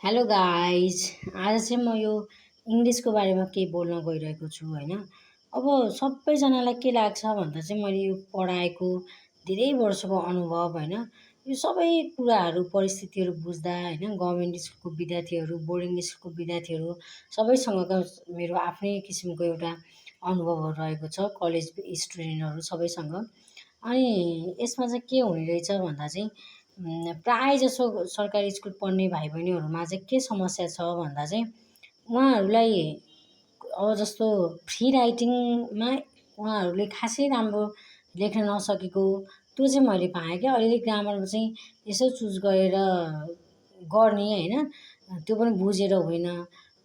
Hello guys. आज चाहिँ म यो इङ्ग्लिसको बारेमा केही बोल्न गइरहेको छु होइन। अब सबैजनालाई के लाग्छ भन्दा चाहिँ मैले यो पढाएको धेरै वर्षको अनुभव होइन, यो सबै कुराहरू परिस्थितिहरू बुझ्दा होइन, गभर्मेन्ट स्कुलको विद्यार्थीहरू, बोर्डिङ स्कुलको विद्यार्थीहरू सबैसँगको मेरो आफ्नै किसिमको एउटा अनुभवहरू रहेको छ, कलेज स्टुडेन्टहरू सबैसँग। अनि यसमा चाहिँ के हुने रहेछ भन्दा चाहिँ प्राय जसो सरकारी स्कुल पढ्ने भाइ बहिनीहरूमा चाहिँ के समस्या छ भन्दा चाहिँ उहाँहरूलाई अब जस्तो फ्री राइटिङमा उहाँहरूले खासै राम्रो लेख्न नसकेको त्यो चाहिँ मैले पाएँ क्या। अलिअलि ग्रामरमा चाहिँ यसो चुज गरेर गर्ने होइन, त्यो पनि बुझेर होइन।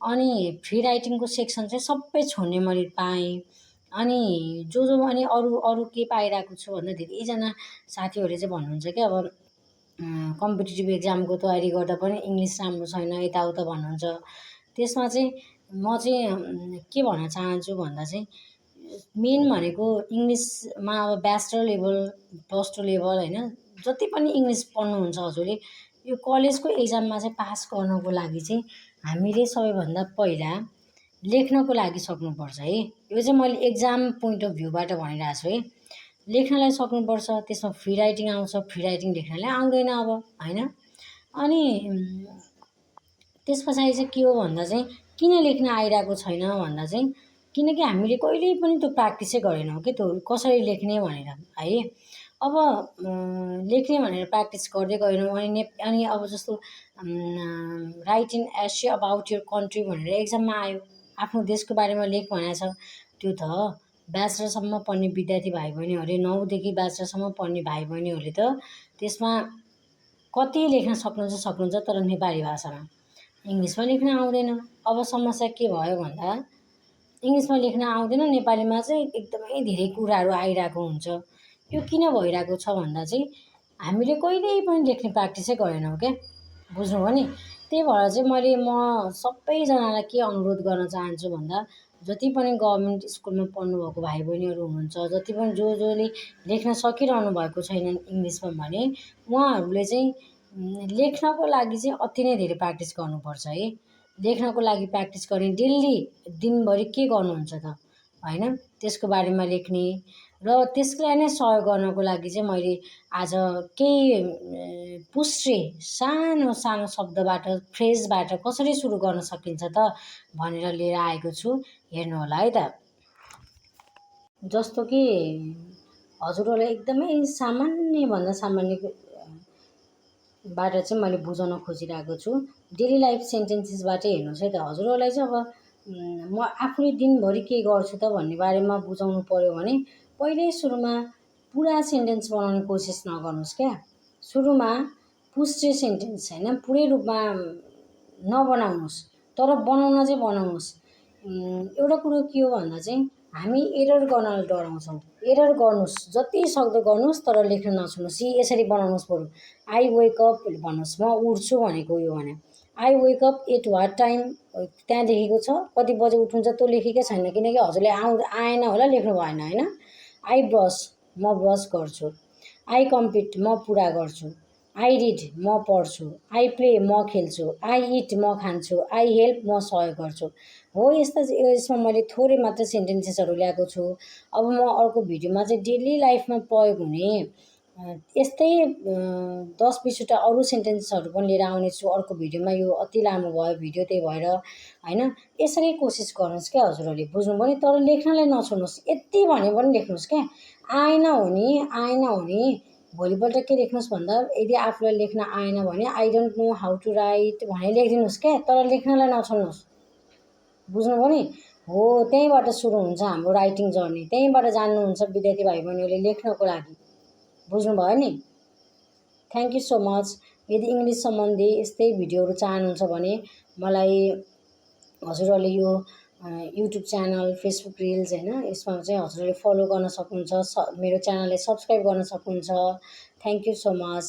अनि फ्री राइटिङको सेक्सन चाहिँ सबै छोड्ने मैले पाएँ। अनि जो अनि अरू अरू के पाइरहेको छु भन्दा धेरैजना साथीहरूले चाहिँ भन्नुहुन्छ क्या, अब कम्पिटिटिभ एक्जामको तयारी गर्दा पनि इङ्ग्लिस राम्रो छैन यताउता भन्नुहुन्छ। त्यसमा चाहिँ म चाहिँ के भन्न चाहन्छु भन्दा चाहिँ मेन भनेको इङ्ग्लिसमा अब bachelor level, plus two level होइन, जति पनि इङ्ग्लिस पढ्नुहुन्छ हजुरले यो कलेजको एक्जाममा चाहिँ पास गर्नको लागि चाहिँ हामीले सबैभन्दा पहिला लेख्नको लागि सक्नुपर्छ है। यो चाहिँ मैले एक्जाम पोइन्ट अफ भ्यूबाट भनिरहेको छु है। लेख्नलाई सक्नुपर्छ, त्यसमा फ्री राइटिङ आउँछ, फ्री राइटिङ लेख्नलाई आउँदैन अब होइन। अनि त्यस पछाडि चाहिँ के हो भन्दा चाहिँ किन लेख्न आइरहेको छैन भन्दा चाहिँ किनकि हामीले कहिल्यै पनि त्यो प्र्याक्टिसै गरेनौँ कि त्यो कसरी लेख्ने भनेर है। अब लेख्ने भनेर प्र्याक्टिस गर्दै गएनौँ अनि अब जस्तो write in essay about your country भनेर एक्जाममा आयो, आफ्नो देशको बारेमा लेख भनेको छ। त्यो त ब्याचलरसम्म पढ्ने विद्यार्थी भाइ बहिनीहरूले, 9देखि ब्याचलरसम्म पढ्ने भाइ बहिनीहरूले त त्यसमा कति लेख्न सक्नुहुन्छ, तर नेपाली भाषामा इङ्ग्लिसमा लेख्न आउँदैन। अब समस्या के भयो भन्दा इङ्ग्लिसमा लेख्न आउँदैन, नेपालीमा चाहिँ एकदमै धेरै कुराहरू आइरहेको हुन्छ। यो किन भइरहेको छ भन्दा चाहिँ हामीले कहिल्यै पनि लेख्ने प्र्याक्टिसै गरेनौँ क्या, बुझ्नुभयो नि। त्यही भएर चाहिँ म सबैजनालाई के अनुरोध गर्न चाहन्छु भन्दा जति पनि गभर्मेन्ट स्कुलमा पढ्नुभएको भाइ बहिनीहरू हुनुहुन्छ, जति पनि जसले लेख्न सकिरहनु भएको छैनन् इङ्ग्लिसमा भने उहाँहरूले चाहिँ लेख्नको लागि चाहिँ अति नै धेरै प्र्याक्टिस गर्नुपर्छ है। लेख्नको लागि प्र्याक्टिस गर्ने, डेली दिनभरि के गर्नुहुन्छ त होइन, त्यसको बारेमा लेख्ने र त्यसलाई नै सहयोग गर्नको लागि चाहिँ मैले आज केही पुस्टे सानो सानो शब्दबाट, फ्रेजबाट कसरी सुरु गर्न सकिन्छ त भनेर लिएर आएको छु। हेर्नु होला है त। जस्तो कि हजुरहरूलाई एकदमै सामान्यभन्दा सामान्य बाट चाहिँ मैले बुझाउन खोजिरहेको छु। डेली लाइफ सेन्टेन्सेसबाटै हेर्नुहोस् है त। हजुरहरूलाई चाहिँ अब म आफूले दिनभरि के गर्छु त भन्ने बारेमा बुझाउनु पर्यो भने पहिल्यै सुरुमा पुरा सेन्टेन्स बनाउने कोसिस नगर्नुहोस् क्या। सुरुमा पुस्टे सेन्टेन्स होइन, पुरै रूपमा नबनाउनुहोस्, तर बनाउन चाहिँ बनाउनुहोस्। एउटा कुरो के हो भन्दा चाहिँ हामी एरर गर्नलाई डराउँछौँ। एरर गर्नुहोस्, जति सक्दो गर्नुहोस्, तर लेख्न नछुनुहोस्। यसरी बनाउनुहोस्। बरु आई वेक अप भन्नुहोस्, म उठ्छु भनेको यो भने I wake up at what time त्यहाँ लेखेको छ, कति बजे उठ्नुहुन्छ त्यो लेखेकै छैन, किनकि हजुरले आएन होला, लेख्नु भएन होइन। आई ब्रस, म ब्रस गर्छु। आई कम्पिट, म पुरा गर्छु। आई रिड, म पढ्छु। आई प्ले, म खेल्छु। आई इट, म खान्छु। आई हेल्प, म सहयोग गर्छु। हो, यसमा मैले थोरै मात्र सेन्टेन्सेसहरू ल्याएको छु। अब म अर्को भिडियोमा चाहिँ डेली लाइफमा प्रयोग हुने यस्तै 10-20वटा अरू सेन्टेन्सेसहरू पनि लिएर आउनेछु अर्को भिडियोमा। यो अति लामो भयो भिडियो, त्यही भएर होइन। यसरी कोसिस गर्नुहोस् क्या हजुरहरूले, बुझ्नुभयो नि। तर लेख्नलाई नछोड्नुहोस्, यति भने पनि लेख्नुहोस् क्या। आएन भने भोलिपल्ट के लेख्नुहोस् भन्दा यदि आफूलाई लेख्न आएन भने I don't know how to write भने लेखिदिनुहोस् क्या, तर लेख्नलाई नछोड्नुहोस्, बुझ्नुभयो नि। हो, त्यहीँबाट सुरु हुन्छ हाम्रो राइटिङ जर्नी, त्यहीँबाट जान्नुहुन्छ विद्यार्थी भाइ बहिनीहरूले लेख्नको लागि, बुझ्नुभयो नि। Thank you so much. यदि इङ्ग्लिस सम्बन्धी यस्तै भिडियोहरू चाहनुहुन्छ भने मलाई हजुरहरूले यो युट्युब च्यानल, फेसबुक रिल्स होइन, यसमा चाहिँ हजुरहरूले फलो गर्न सक्नुहुन्छ। मेरो च्यानललाई सब्सक्राइब गर्न सक्नुहुन्छ। Thank you so much.